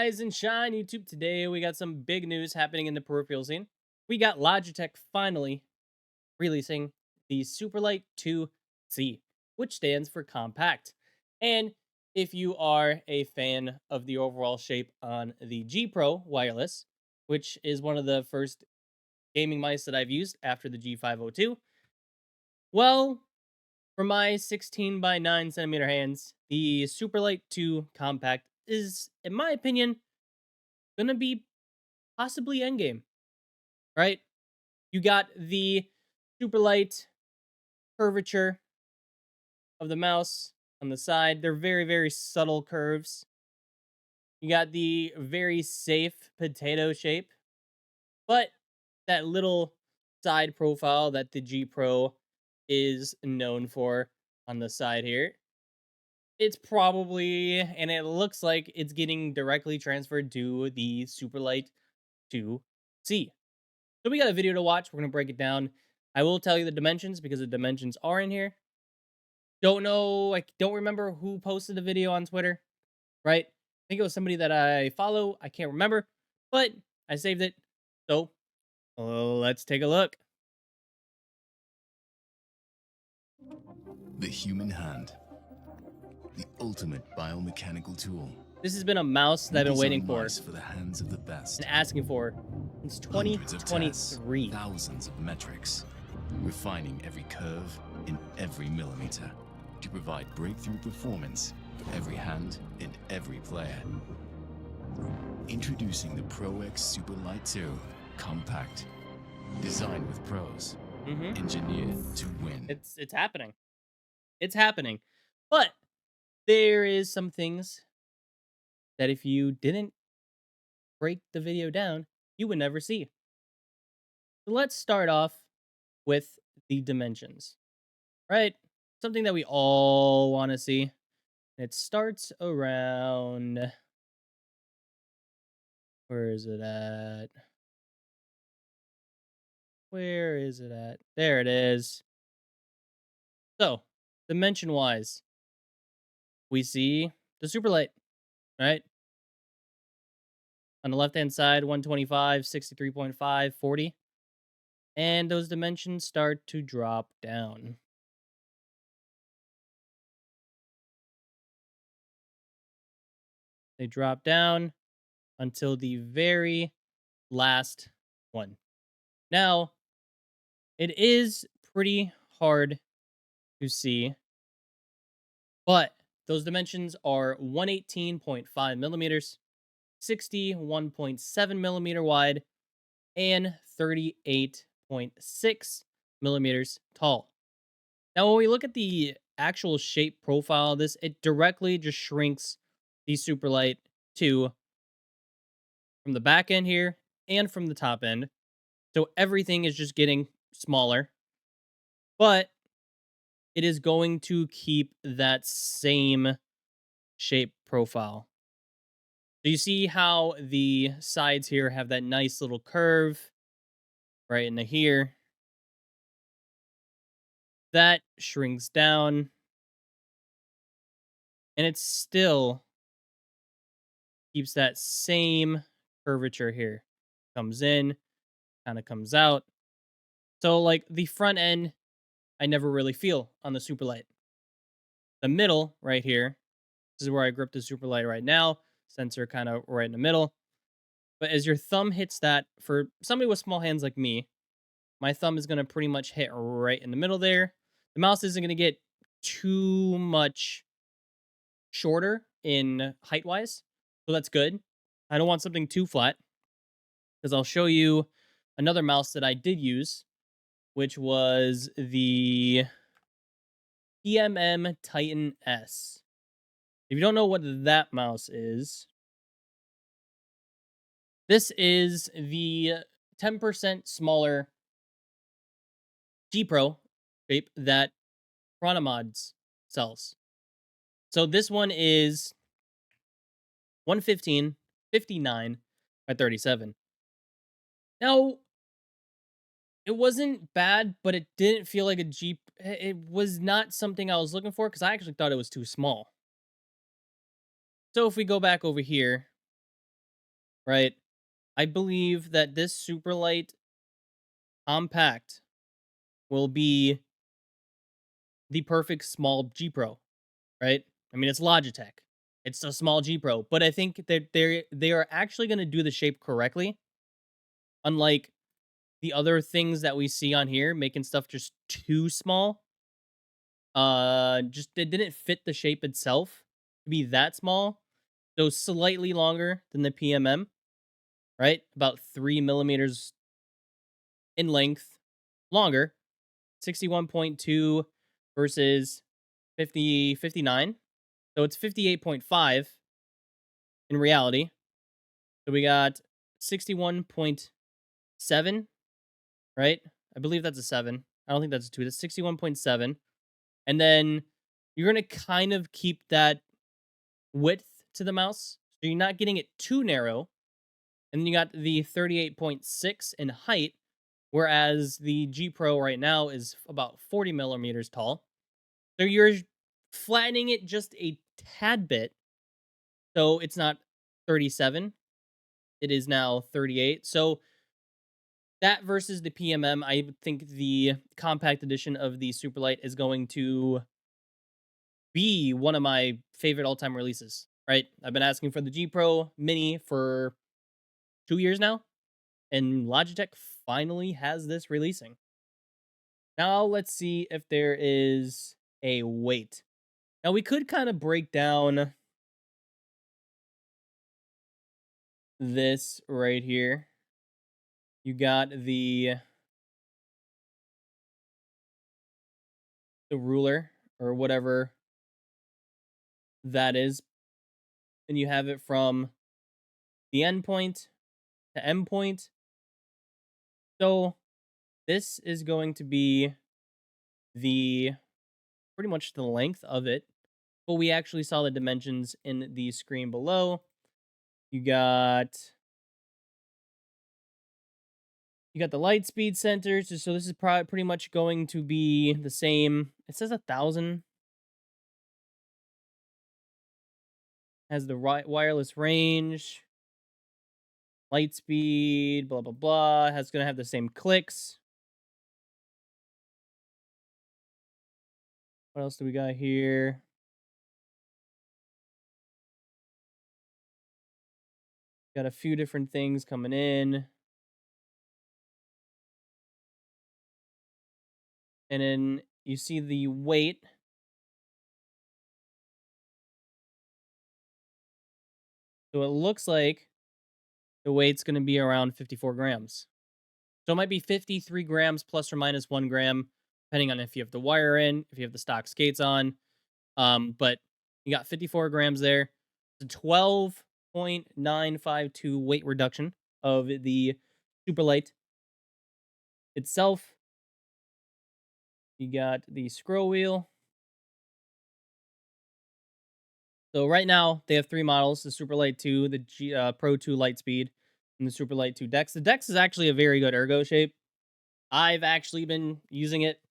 Rise and shine, YouTube. Today we got some big news happening in the peripheral scene. We got Logitech finally releasing the Superlight 2C, which stands for compact. And if you are a fan of the overall shape on the GPro wireless, which is one of the first gaming mice that I've used after the G502, well, for my 16 by 9 centimeter hands, the Superlight 2 compact is, in my opinion, gonna be possibly endgame, right? You got the super light curvature of the mouse on the side. They're very, very subtle curves. You got the very safe potato shape, but that little side profile that the G Pro is known for on the side here. It's probably, and it looks like it's getting directly transferred to the Superlight 2C. So we got a video to watch. We're going to break it down. I will tell you the dimensions because the dimensions are in here. Don't know, I don't remember who posted the video on Twitter, right? I think it was somebody that I follow. I can't remember, but I saved it. So let's take a look. The human hand, the ultimate biomechanical tool. This has been a mouse that I've been waiting for For the hands of the best. and asking for since Hundreds of tests, 2023. thousands of metrics, refining every curve in every millimeter to provide breakthrough performance for every hand and every player. Introducing the Pro X Superlight 2 Compact, designed with pros, engineered to win. It's happening. It's happening. But there is some things that if you didn't break the video down, you would never see. So let's start off with the dimensions, right? Something that we all want to see. It starts around, where is it at? Where is it at? There it is. So, dimension wise, we see the Superlight, right? On the left hand side, 125, 63.5, 40. And those dimensions start to drop down. They drop down until the very last one. Now, it is pretty hard to see, but those dimensions are 118.5 millimeters, 61.7 millimeter wide, and 38.6 millimeters tall. Now, when we look at the actual shape profile of this, it directly just shrinks the Superlight 2 from the back end here and from the top end. So everything is just getting smaller, but it is going to keep that same shape profile. So you see how the sides here have that nice little curve right into here. That shrinks down, and it still keeps that same curvature here. Comes in, kind of comes out. So like the front end, I never really feel on the Superlight. The middle right here, this is where I grip the Superlight right now. Sensor kind of right in the middle. But as your thumb hits that, for somebody with small hands like me, my thumb is going to pretty much hit right in the middle there. The mouse isn't going to get too much shorter in height-wise, so that's good. I don't want something too flat, because I'll show you another mouse that I did use, which was the PMM Titan S. If you don't know what that mouse is, this is the 10% smaller GPro shape that Chronomods sells. So this one is 115, 59 by 37. Now, it wasn't bad, but it didn't feel like a Jeep. It was not something I was looking for because I actually thought it was too small. So if we go back over here, right? I believe that this Superlight compact will be the perfect small G Pro, right? I mean, it's Logitech. It's a small G Pro, but I think that they are actually going to do the shape correctly, unlike the other things that we see on here, making stuff just too small. Just it didn't fit the shape itself to be that small. So slightly longer than the PMM, right? About 3 millimeters in length, longer. 61.2 versus 59. So it's 58.5 in reality. So we got 61.7, right? I believe that's a 7. I don't think that's a 2. That's 61.7. And then you're going to kind of keep that width to the mouse. So you're not getting it too narrow. And then you got the 38.6 in height, whereas the G Pro right now is about 40 millimeters tall. So you're flattening it just a tad bit. So it's not 37. It is now 38. So that versus the PMM, I think the compact edition of the Superlight is going to be one of my favorite all-time releases, right? I've been asking for the G Pro Mini for 2 years now, and Logitech finally has this releasing. Now let's see if there is a weight. Now we could kind of break down this right here. You got the ruler or whatever that is, and you have it from the end point to end point. So this is going to be the pretty much the length of it, but we actually saw the dimensions in the screen below. You got the light speed sensors, so this is probably pretty much going to be the same. It says 1,000. Has the wireless range, light speed, blah blah blah. Has gonna have the same clicks. What else do we got here? Got a few different things coming in. And then you see the weight. So it looks like the weight's going to be around 54 grams. So it might be 53 grams plus or minus 1 gram, depending on if you have the wire in, if you have the stock skates on. But you got 54 grams there. It's a 12.952 weight reduction of the Superlight itself. You got the scroll wheel. So right now they have 3 models: the Superlight 2, the Pro 2 Lightspeed, and the Superlight 2 Dex. The Dex is actually a very good ergo shape. I've actually been using it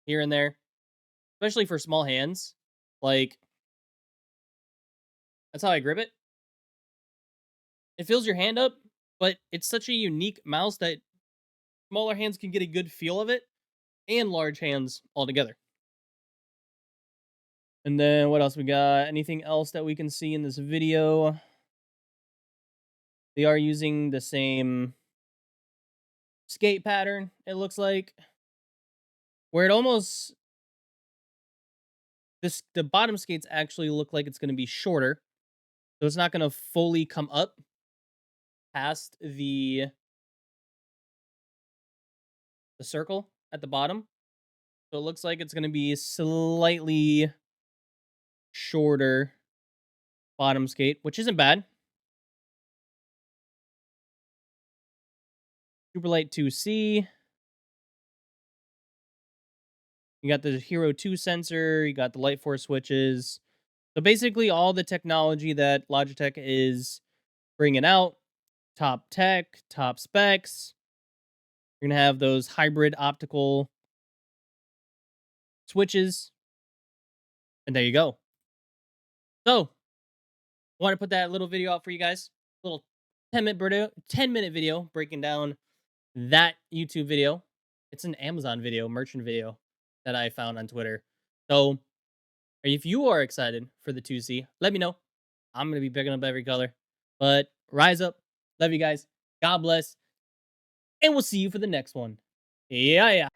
here and there, especially for small hands. Like, that's how I grip it. It fills your hand up, but it's such a unique mouse that smaller hands can get a good feel of it, and large hands altogether. And then what else we got? Anything else that we can see in this video? They are using the same skate pattern, it looks like. Where it almost the bottom skates actually look like it's gonna be shorter. So it's not gonna fully come up past the circle at the bottom. So it looks like it's gonna be slightly shorter bottom skate, which isn't bad. Superlight 2C. You got the Hero 2 sensor, you got the light force switches. So basically all the technology that Logitech is bringing out, top tech, top specs. You're going to have those hybrid optical switches. And there you go. So, I want to put that little video out for you guys. Little 10-minute video breaking down that YouTube video. It's an Amazon video, merchant video that I found on Twitter. So if you are excited for the 2C, let me know. I'm gonna be picking up every color. But rise up. Love you guys. God bless. And we'll see you for the next one. Yeah, yeah.